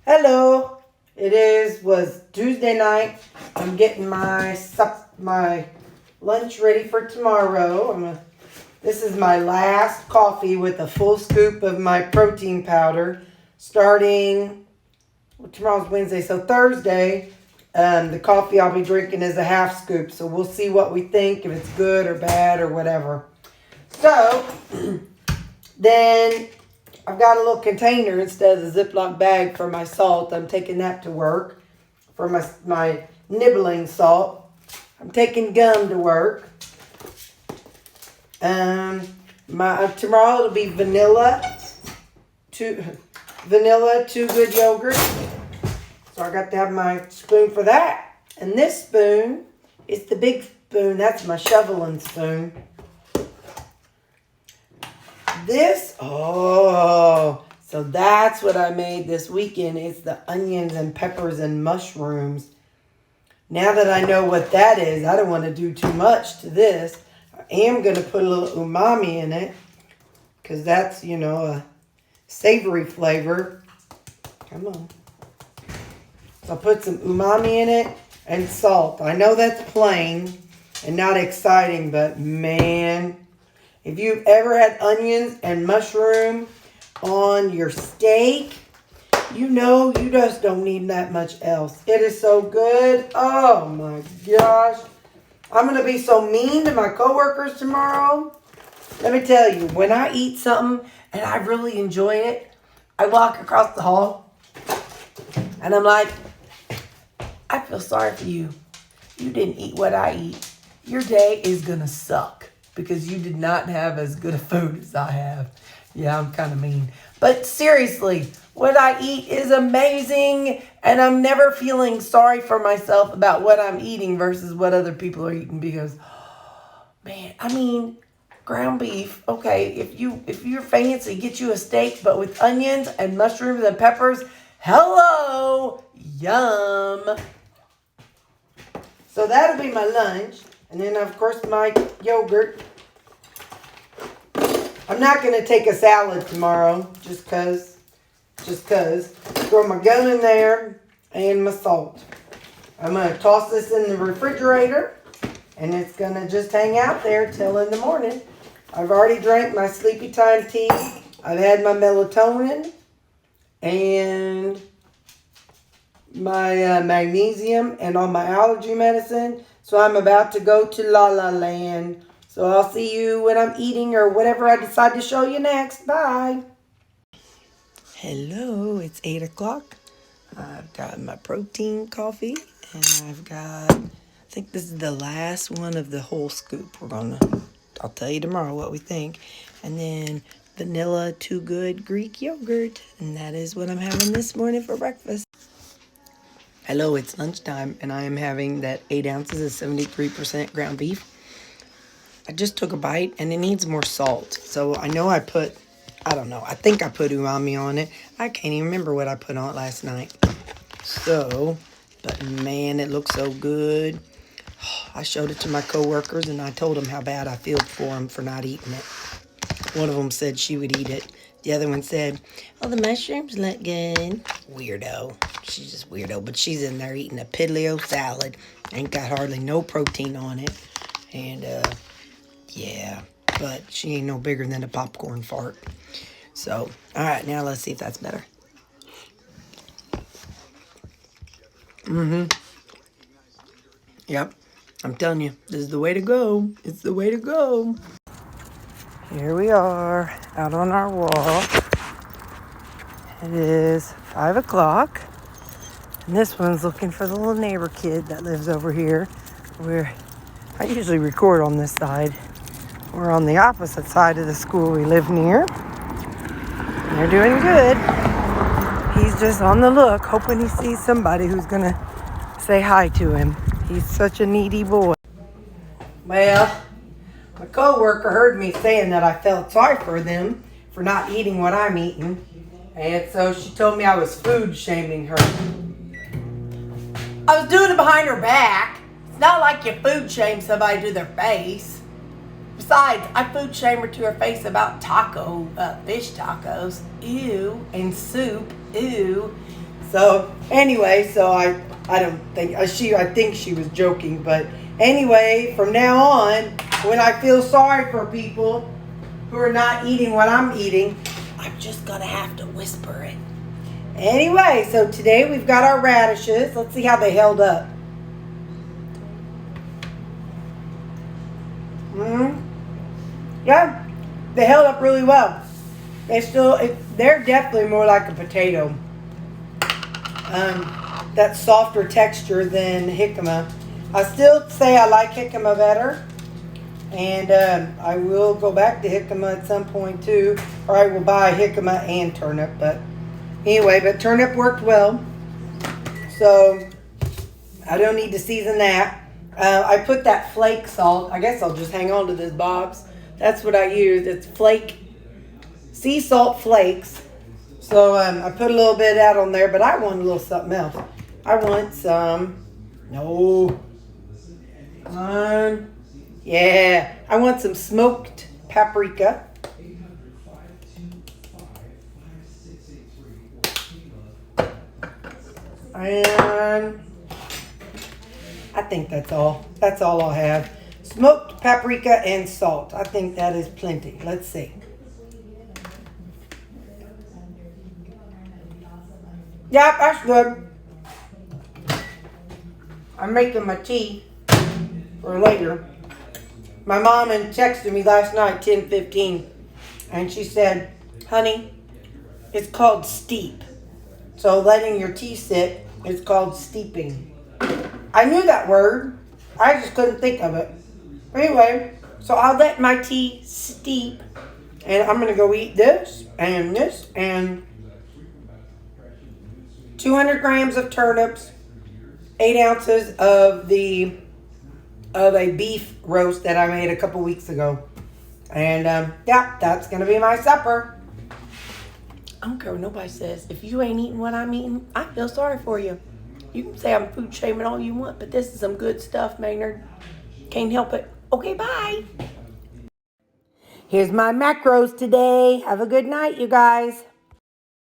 Hello. Was Tuesday night. I'm getting my lunch ready for tomorrow. This is my last coffee with a full scoop of my protein powder. Starting tomorrow's Wednesday, so Thursday, the coffee I'll be drinking is a half scoop. So we'll see what we think, if it's good or bad or whatever. So then I've got a little container instead of the Ziploc bag for my salt. I'm taking that to work for my nibbling salt. I'm taking gum to work. Tomorrow it'll be vanilla, two good yogurt. So I got to have my spoon for that. And this spoon is the big spoon. That's my shoveling spoon. So that's what I made this weekend. It's the onions and peppers and mushrooms. Now that I know what that is, I don't want to do too much to this. I am going to put a little umami in it because that's, a savory flavor. Come on. So I'll put some umami in it and salt. I know that's plain and not exciting, but man, if you've ever had onions and mushroom on your steak, you just don't need that much else. It is so good. Oh my gosh. I'm going to be so mean to my coworkers tomorrow. Let me tell you, when I eat something and I really enjoy it, I walk across the hall and I'm like, I feel sorry for you. You didn't eat what I eat. Your day is going to suck because you did not have as good a food as I have. Yeah, I'm kind of mean. But seriously, what I eat is amazing, and I'm never feeling sorry for myself about what I'm eating versus what other people are eating because, ground beef, okay, if you're fancy, get you a steak, but with onions and mushrooms and peppers, hello, yum. So that'll be my lunch, and then of course my yogurt. I'm not going to take a salad tomorrow, just cause. Throw my gum in there and my salt. I'm going to toss this in the refrigerator, and it's going to just hang out there till in the morning. I've already drank my sleepy time tea. I've had my melatonin and my magnesium and all my allergy medicine. So I'm about to go to La La Land. So I'll see you when I'm eating or whatever I decide to show you next. Bye. Hello, it's 8 o'clock. I've got my protein coffee and I think this is the last one of the whole scoop. I'll tell you tomorrow what we think. And then vanilla Too Good Greek yogurt. And that is what I'm having this morning for breakfast. Hello, it's lunchtime and I am having that 8 ounces of 73% ground beef. I just took a bite and it needs more salt. So I know I think I put umami on it. I can't even remember what I put on it last night. But man, it looks so good. I showed it to my coworkers and I told them how bad I feel for them for not eating it. One of them said she would eat it. The other one said, oh, the mushrooms look good. Weirdo. She's just weirdo. But she's in there eating a piddly salad. Ain't got hardly no protein on it. And, yeah, but she ain't no bigger than a popcorn fart. So, all right, now let's see if that's better. Yep, I'm telling you, this is the way to go. It's the way to go. Here we are, out on our walk. It is 5 o'clock. And this one's looking for the little neighbor kid that lives over here. I usually record on this side. We're on the opposite side of the school we live near. And they're doing good. He's just on the look, hoping he sees somebody who's going to say hi to him. He's such a needy boy. Well, my coworker heard me saying that I felt sorry for them for not eating what I'm eating. And so she told me I was food shaming her. I was doing it behind her back. It's not like you food shame somebody to their face. Besides, I food shame her to her face about fish tacos. Ew. And soup. Ew. So anyway, so I don't think I think she was joking, but anyway, from now on, when I feel sorry for people who are not eating what I'm eating, I'm just gonna have to whisper it. Anyway, so today we've got our radishes. Let's see how they held up. Yeah, they held up really well. They're definitely more like a potato. That softer texture than jicama. I still say I like jicama better. And I will go back to jicama at some point too. Or I will buy jicama and turnip. But anyway, but turnip worked well. So I don't need to season that. I put that flake salt. I guess I'll just hang on to this box. That's what I use. It's sea salt flakes. So I put a little bit out on there, but I want a little something else. I want some, yeah, I want some smoked paprika. And I think that's all. That's all I'll have. Smoked paprika and salt. I think that is plenty. Let's see. Yeah, that's good. I'm making my tea for later. My mom texted me last night, 10:15, and she said, honey, it's called steep. So letting your tea sit is called steeping. I knew that word. I just couldn't think of it. Anyway, so I'll let my tea steep, and I'm going to go eat this and 200 grams of turnips, 8 ounces of a beef roast that I made a couple weeks ago. And yeah, that's going to be my supper. I don't care what nobody says. If you ain't eating what I'm eating, I feel sorry for you. You can say I'm food shaming all you want, but this is some good stuff, Maynard. Can't help it. Okay, bye. Here's my macros today. Have a good night, you guys.